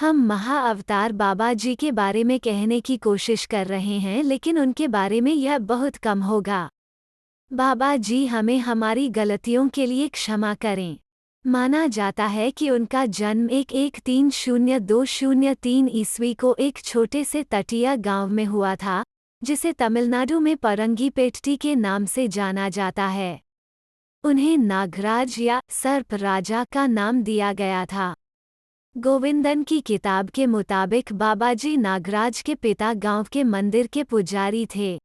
हम महाअवतार बाबा जी के बारे में कहने की कोशिश कर रहे हैं, लेकिन उनके बारे में यह बहुत कम होगा। बाबा जी हमें हमारी गलतियों के लिए क्षमा करें। माना जाता है कि उनका जन्म 1130-203 ईस्वी को एक छोटे से तटीय गांव में हुआ था, जिसे तमिलनाडु में परंगीपेट्टी के नाम से जाना जाता है। उन्हें नागराज या सर्प राजा का नाम दिया गया था। गोविंदन की किताब के मुताबिक बाबाजी नागराज के पिता गांव के मंदिर के पुजारी थे।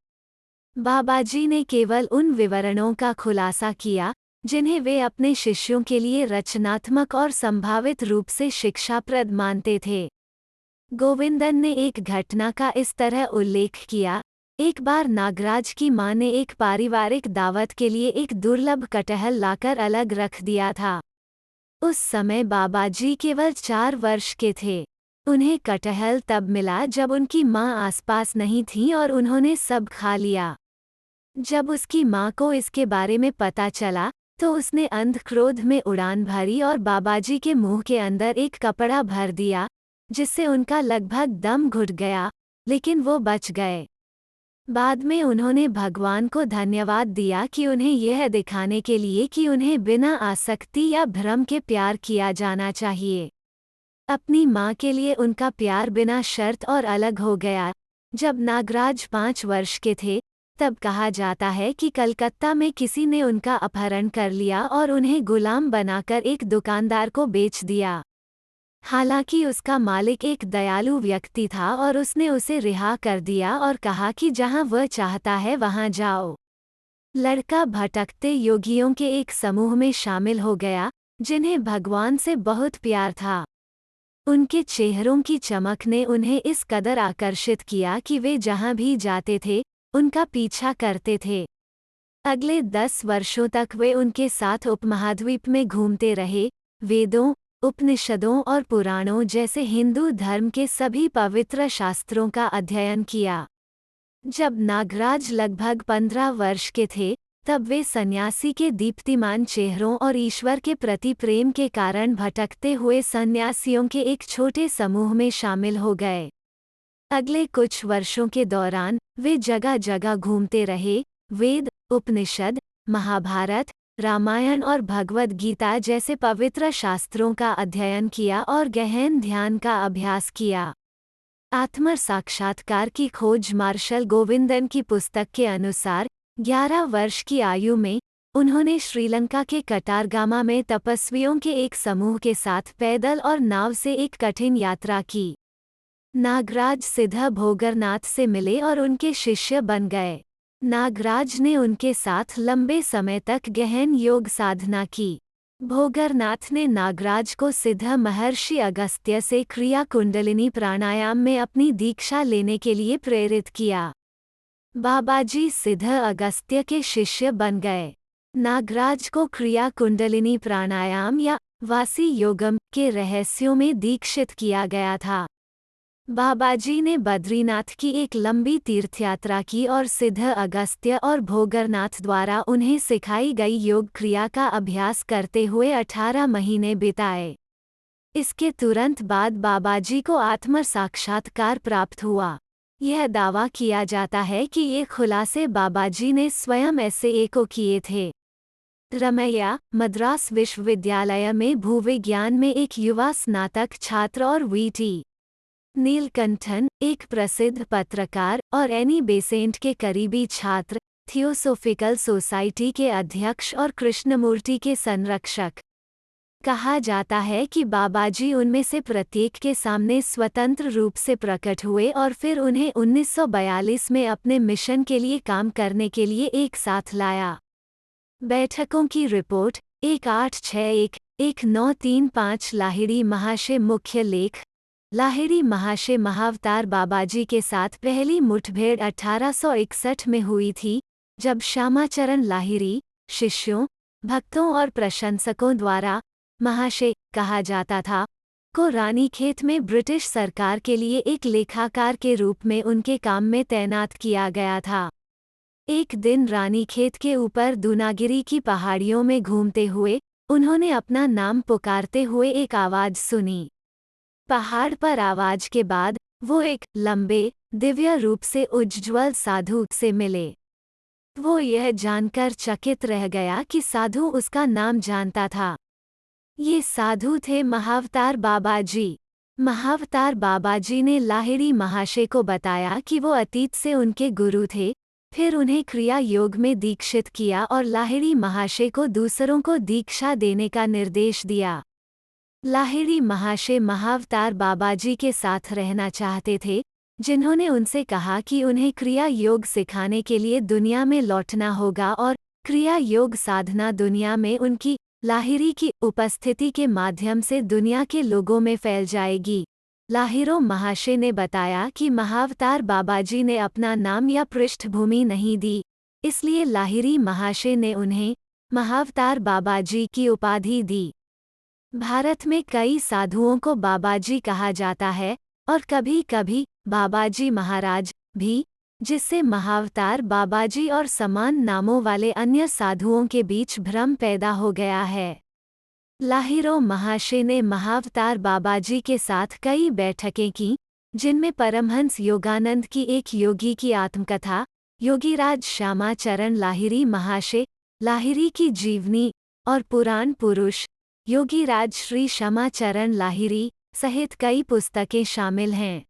बाबाजी ने केवल उन विवरणों का खुलासा किया जिन्हें वे अपने शिष्यों के लिए रचनात्मक और संभावित रूप से शिक्षाप्रद मानते थे। गोविंदन ने एक घटना का इस तरह उल्लेख किया, एक बार नागराज की मां ने एक पारिवारिक दावत के लिए एक दुर्लभ कटहल लाकर अलग रख दिया था। उस समय बाबाजी केवल 4 वर्ष के थे। उन्हें कटहल तब मिला जब उनकी मां आसपास नहीं थी और उन्होंने सब खा लिया। जब उसकी मां को इसके बारे में पता चला, तो उसने अंध क्रोध में उड़ान भरी और बाबाजी के मुंह के अंदर एक कपड़ा भर दिया, जिससे उनका लगभग दम घुट गया, लेकिन वो बच गए। बाद में उन्होंने भगवान को धन्यवाद दिया कि उन्हें यह दिखाने के लिए कि उन्हें बिना आसक्ति या भ्रम के प्यार किया जाना चाहिए। अपनी मां के लिए उनका प्यार बिना शर्त और अलग हो गया। जब नागराज 5 वर्ष के थे, तब कहा जाता है कि कलकत्ता में किसी ने उनका अपहरण कर लिया और उन्हें गुलाम बनाकर एक दुकानदार को बेच दिया। हालांकि उसका मालिक एक दयालु व्यक्ति था और उसने उसे रिहा कर दिया और कहा कि जहां वह चाहता है वहां जाओ। लड़का भटकते योगियों के एक समूह में शामिल हो गया, जिन्हें भगवान से बहुत प्यार था। उनके चेहरों की चमक ने उन्हें इस कदर आकर्षित किया कि वे जहां भी जाते थे, उनका पीछा करते थे। अगले 10 वर्षों तक वे उनके साथ उपमहाद्वीप में घूमते रहे, वेदों, उपनिषदों और पुराणों जैसे हिंदू धर्म के सभी पवित्र शास्त्रों का अध्ययन किया। जब नागराज लगभग 15 वर्ष के थे, तब वे सन्यासी के दीप्तिमान चेहरों और ईश्वर के प्रति प्रेम के कारण भटकते हुए सन्यासियों के एक छोटे समूह में शामिल हो गए। अगले कुछ वर्षों के दौरान वे जगह जगह घूमते रहे, वेद, उपनिषद, महाभारत, रामायण और भगवद गीता जैसे पवित्र शास्त्रों का अध्ययन किया और गहन ध्यान का अभ्यास किया। आत्म साक्षात्कार की खोज मार्शल गोविंदन की पुस्तक के अनुसार 11 वर्ष की आयु में उन्होंने श्रीलंका के कटारगामा में तपस्वियों के एक समूह के साथ पैदल और नाव से एक कठिन यात्रा की। नागराज सिद्ध भोगरनाथ से मिले और उनके शिष्य बन गए। नागराज ने उनके साथ लंबे समय तक गहन योग साधना की। भोगरनाथ ने नागराज को सिद्ध महर्षि अगस्त्य से क्रिया कुंडलिनी प्राणायाम में अपनी दीक्षा लेने के लिए प्रेरित किया। बाबाजी सिद्ध अगस्त्य के शिष्य बन गए। नागराज को क्रिया कुंडलिनी प्राणायाम या वासी योगम के रहस्यों में दीक्षित किया गया था। बाबाजी ने बद्रीनाथ की एक लंबी तीर्थयात्रा की और सिद्ध अगस्त्य और भोगरनाथ द्वारा उन्हें सिखाई गई योग क्रिया का अभ्यास करते हुए 18 महीने बिताए। इसके तुरंत बाद बाबाजी को आत्म साक्षात्कार प्राप्त हुआ। यह दावा किया जाता है कि ये खुलासे बाबाजी ने स्वयं ऐसे को किए थे। रमैया, मद्रास विश्वविद्यालय में भूविज्ञान में एक युवा स्नातक छात्र और वीटी नीलकंठन, एक प्रसिद्ध पत्रकार और एनी बेसेंट के करीबी छात्र, थियोसोफिकल सोसाइटी के अध्यक्ष और कृष्णमूर्ति के संरक्षक। कहा जाता है कि बाबाजी उनमें से प्रत्येक के सामने स्वतंत्र रूप से प्रकट हुए और फिर उन्हें 1942 में अपने मिशन के लिए काम करने के लिए एक साथ लाया। बैठकों की रिपोर्ट 1861-1935 लाहिड़ी महाशय मुख्य लेख। लाहिड़ी महाशय महाअवतार बाबाजी के साथ पहली मुठभेड़ 1861 में हुई थी, जब श्यामाचरण लाहिड़ी, शिष्यों, भक्तों और प्रशंसकों द्वारा महाशय कहा जाता था, को रानीखेत में ब्रिटिश सरकार के लिए एक लेखाकार के रूप में उनके काम में तैनात किया गया था। एक दिन रानीखेत के ऊपर दूनागिरी की पहाड़ियों में घूमते हुए उन्होंने अपना नाम पुकारते हुए एक आवाज सुनी। पहाड़ पर आवाज के बाद वो एक लंबे दिव्य रूप से उज्ज्वल साधु से मिले। वो यह जानकर चकित रह गया कि साधु उसका नाम जानता था। ये साधु थे महावतार बाबाजी। महावतार बाबाजी ने लाहिड़ी महाशय को बताया कि वो अतीत से उनके गुरु थे, फिर उन्हें क्रिया योग में दीक्षित किया और लाहिड़ी महाशय को दूसरों को दीक्षा देने का निर्देश दिया। लाहिड़ी महाशय महावतार बाबाजी के साथ रहना चाहते थे, जिन्होंने उनसे कहा कि उन्हें क्रिया योग सिखाने के लिए दुनिया में लौटना होगा और क्रिया योग साधना दुनिया में उनकी लाहिड़ी की उपस्थिति के माध्यम से दुनिया के लोगों में फैल जाएगी। लाहिरो महाशय ने बताया कि महावतार बाबाजी ने अपना नाम या पृष्ठभूमि नहीं दी, इसलिए लाहिड़ी महाशय ने उन्हें महावतार बाबाजी की उपाधि दी। भारत में कई साधुओं को बाबाजी कहा जाता है और कभी कभी बाबाजी महाराज भी, जिससे महावतार बाबाजी और समान नामों वाले अन्य साधुओं के बीच भ्रम पैदा हो गया है। लाहिरो महाशय ने महावतार बाबाजी के साथ कई बैठकें की, जिनमें परमहंस योगानंद की एक योगी की आत्मकथा, योगीराज श्यामाचरण लाहिड़ी महाशय, लाहिड़ी की जीवनी और पुराण पुरुष योगीराज श्री श्यामाचरण लाहिड़ी सहित कई पुस्तकें शामिल हैं।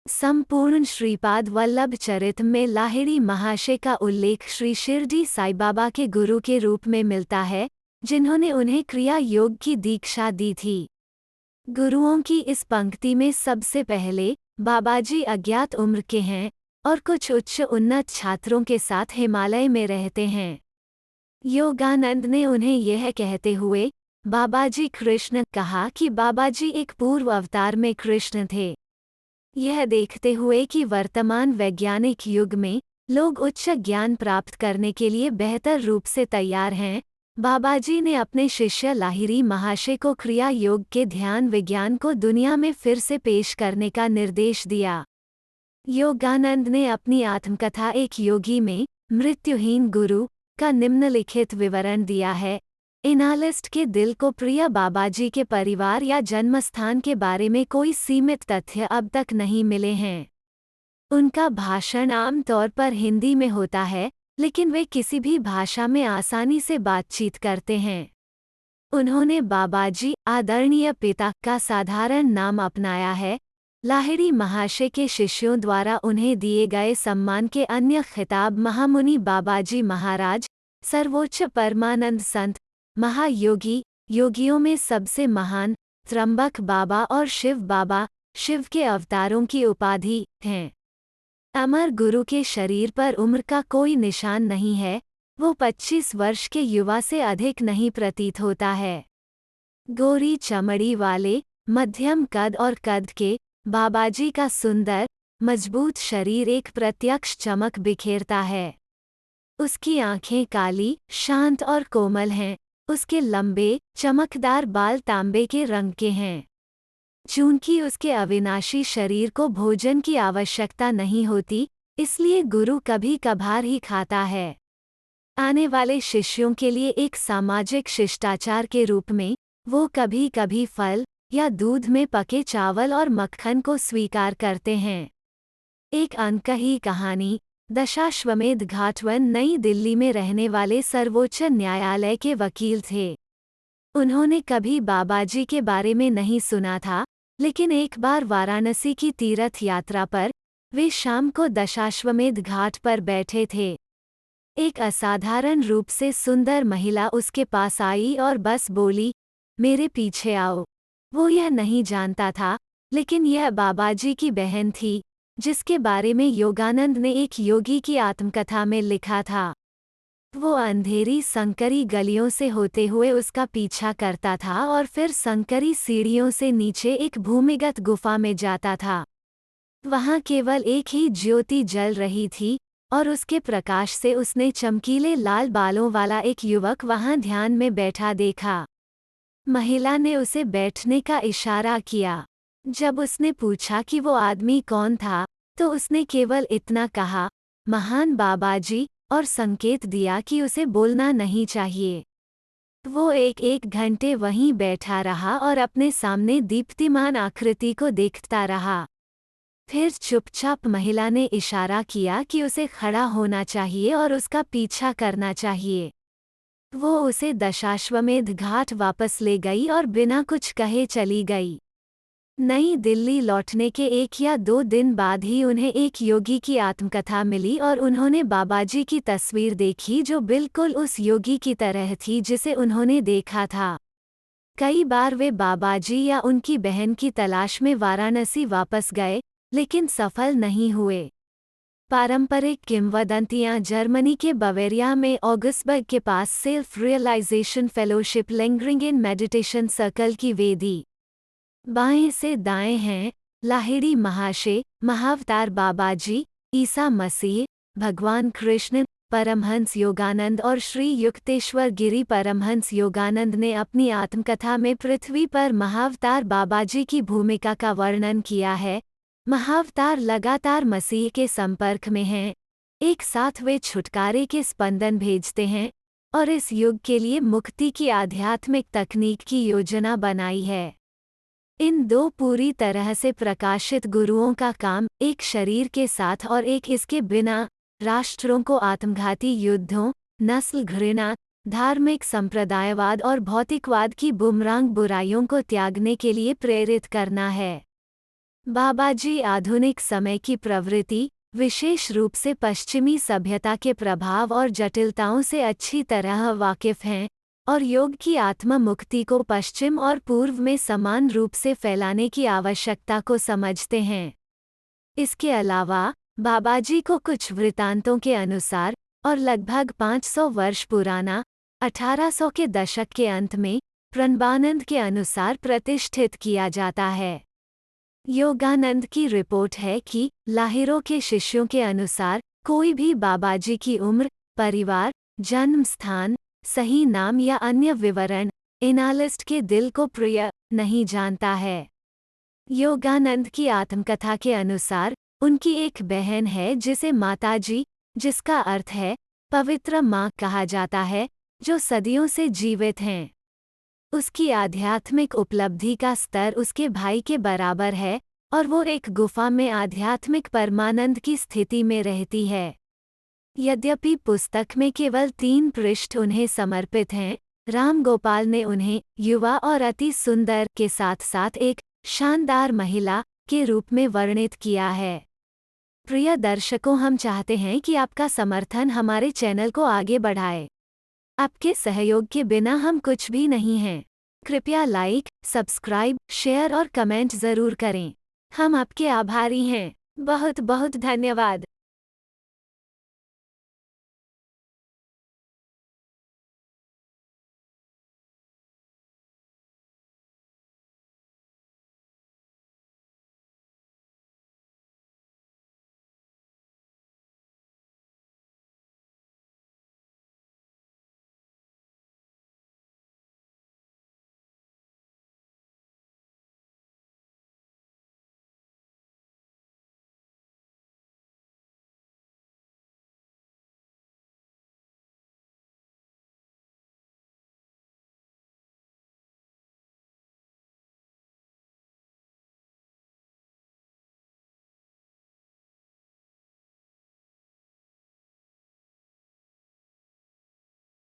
संपूर्ण श्रीपाद वल्लभ चरित में लाहिड़ी महाशय का उल्लेख श्री शिरडी साईं बाबा के गुरु के रूप में मिलता है, जिन्होंने उन्हें क्रिया योग की दीक्षा दी थी। गुरुओं की इस पंक्ति में सबसे पहले बाबाजी अज्ञात उम्र के हैं और कुछ उच्च उन्नत छात्रों के साथ हिमालय में रहते हैं। योगानंद ने उन्हें यह कहते हुए बाबाजी कृष्ण कहा कि बाबाजी एक पूर्व अवतार में कृष्ण थे। यह देखते हुए कि वर्तमान वैज्ञानिक युग में लोग उच्च ज्ञान प्राप्त करने के लिए बेहतर रूप से तैयार हैं, बाबाजी ने अपने शिष्य लाहिड़ी महाशय को क्रिया योग के ध्यान विज्ञान को दुनिया में फिर से पेश करने का निर्देश दिया। योगानंद ने अपनी आत्मकथा एक योगी में मृत्युहीन गुरु का निम्नलिखित विवरण दिया है। एनालिस्ट के दिल को प्रिय बाबाजी के परिवार या जन्मस्थान के बारे में कोई सीमित तथ्य अब तक नहीं मिले हैं। उनका भाषण आम तौर पर हिंदी में होता है, लेकिन वे किसी भी भाषा में आसानी से बातचीत करते हैं। उन्होंने बाबाजी आदरणीय पिता का साधारण नाम अपनाया है। लाहिड़ी महाशय के शिष्यों द्वारा उन्हें दिए गए सम्मान के अन्य खिताब महामुनि बाबाजी महाराज, सर्वोच्च परमानंद संत, महायोगी, योगियों में सबसे महान, त्र्यंबक बाबा और शिव बाबा, शिव के अवतारों की उपाधि हैं। अमर गुरु के शरीर पर उम्र का कोई निशान नहीं है, वो 25 वर्ष के युवा से अधिक नहीं प्रतीत होता है। गोरी चमड़ी वाले, मध्यम कद और कद के बाबाजी का सुंदर, मजबूत शरीर एक प्रत्यक्ष चमक बिखेरता है। उसकी आंखें काली, शांत और कोमल हैं। उसके लंबे, चमकदार बाल तांबे के रंग के हैं। चूंकि उसके अविनाशी शरीर को भोजन की आवश्यकता नहीं होती, इसलिए गुरु कभी कभार ही खाता है। आने वाले शिष्यों के लिए एक सामाजिक शिष्टाचार के रूप में वो कभी कभी फल या दूध में पके चावल और मक्खन को स्वीकार करते हैं। एक अनकही कहानी। दशाश्वमेध घाटवन नई दिल्ली में रहने वाले सर्वोच्च न्यायालय के वकील थे। उन्होंने कभी बाबाजी के बारे में नहीं सुना था, लेकिन एक बार वाराणसी की तीर्थ यात्रा पर वे शाम को दशाश्वमेध घाट पर बैठे थे। एक असाधारण रूप से सुंदर महिला उसके पास आई और बस बोली, मेरे पीछे आओ। वो यह नहीं जानता था, लेकिन यह बाबाजी की बहन थी, जिसके बारे में योगानंद ने एक योगी की आत्मकथा में लिखा था। वो अंधेरी संकरी गलियों से होते हुए उसका पीछा करता था और फिर संकरी सीढ़ियों से नीचे एक भूमिगत गुफा में जाता था। वहाँ केवल एक ही ज्योति जल रही थी और उसके प्रकाश से उसने चमकीले लाल बालों वाला एक युवक वहाँ ध्यान में बैठा देखा। महिला ने उसे बैठने का इशारा किया। जब उसने पूछा कि वो आदमी कौन था, तो उसने केवल इतना कहा, महान बाबाजी, और संकेत दिया कि उसे बोलना नहीं चाहिए। वो एक एक घंटे वहीं बैठा रहा और अपने सामने दीप्तिमान आकृति को देखता रहा। फिर चुपचाप महिला ने इशारा किया कि उसे खड़ा होना चाहिए और उसका पीछा करना चाहिए। वो उसे दशाश्वमेध घाट वापस ले गई और बिना कुछ कहे चली गई। नई दिल्ली लौटने के 1 या 2 दिन बाद ही उन्हें एक योगी की आत्मकथा मिली और उन्होंने बाबाजी की तस्वीर देखी जो बिल्कुल उस योगी की तरह थी जिसे उन्होंने देखा था। कई बार वे बाबाजी या उनकी बहन की तलाश में वाराणसी वापस गए, लेकिन सफल नहीं हुए। पारंपरिक किंवदंतियां जर्मनी के बवेरिया में ऑगस्बर्ग के पास self realization fellowship lingering in meditation circle की वेदी बाएं से दाएं हैं। लाहिड़ी महाशय, महावतार बाबाजी, ईसा मसीह, भगवान कृष्ण, परमहंस योगानंद और श्री युक्तेश्वर गिरी परमहंस योगानंद ने अपनी आत्मकथा में पृथ्वी पर महावतार बाबाजी की भूमिका का वर्णन किया है। महावतार लगातार मसीह के संपर्क में हैं। एक साथ वे छुटकारे के स्पंदन भेजते हैं और इस युग के लिए मुक्ति की आध्यात्मिक तकनीक की योजना बनाई है। इन 2 पूरी तरह से प्रकाशित गुरुओं का काम, एक शरीर के साथ और एक इसके बिना, राष्ट्रों को आत्मघाती युद्धों, नस्ल घृणा, धार्मिक संप्रदायवाद और भौतिकवाद की बुमरांग बुराइयों को त्यागने के लिए प्रेरित करना है। बाबाजी आधुनिक समय की प्रवृत्ति, विशेष रूप से पश्चिमी सभ्यता के प्रभाव और जटिलताओं से अच्छी तरह वाकिफ हैं और योग की आत्मा मुक्ति को पश्चिम और पूर्व में समान रूप से फैलाने की आवश्यकता को समझते हैं। इसके अलावा बाबाजी को कुछ वृत्तांतों के अनुसार और लगभग 500 वर्ष पुराना 1800 के दशक के अंत में प्रणबानंद के अनुसार प्रतिष्ठित किया जाता है। योगानंद की रिपोर्ट है कि लाहिरों के शिष्यों के अनुसार कोई भी बाबाजी की उम्र, परिवार, जन्म स्थान, सही नाम या अन्य विवरण एनालिस्ट के दिल को प्रिय नहीं जानता है। योगानंद की आत्मकथा के अनुसार उनकी एक बहन है जिसे माताजी, जिसका अर्थ है पवित्र माँ कहा जाता है, जो सदियों से जीवित हैं। उसकी आध्यात्मिक उपलब्धि का स्तर उसके भाई के बराबर है और वो एक गुफा में आध्यात्मिक परमानंद की स्थिति में रहती है। यद्यपि पुस्तक में केवल 3 पृष्ठ उन्हें समर्पित हैं, राम गोपाल ने उन्हें युवा और अति सुंदर के साथ साथ एक शानदार महिला के रूप में वर्णित किया है। प्रिय दर्शकों, हम चाहते हैं कि आपका समर्थन हमारे चैनल को आगे बढ़ाए। आपके सहयोग के बिना हम कुछ भी नहीं हैं। कृपया लाइक, सब्सक्राइब, शेयर और कमेंट ज़रूर करें। हम आपके आभारी हैं। बहुत बहुत धन्यवाद।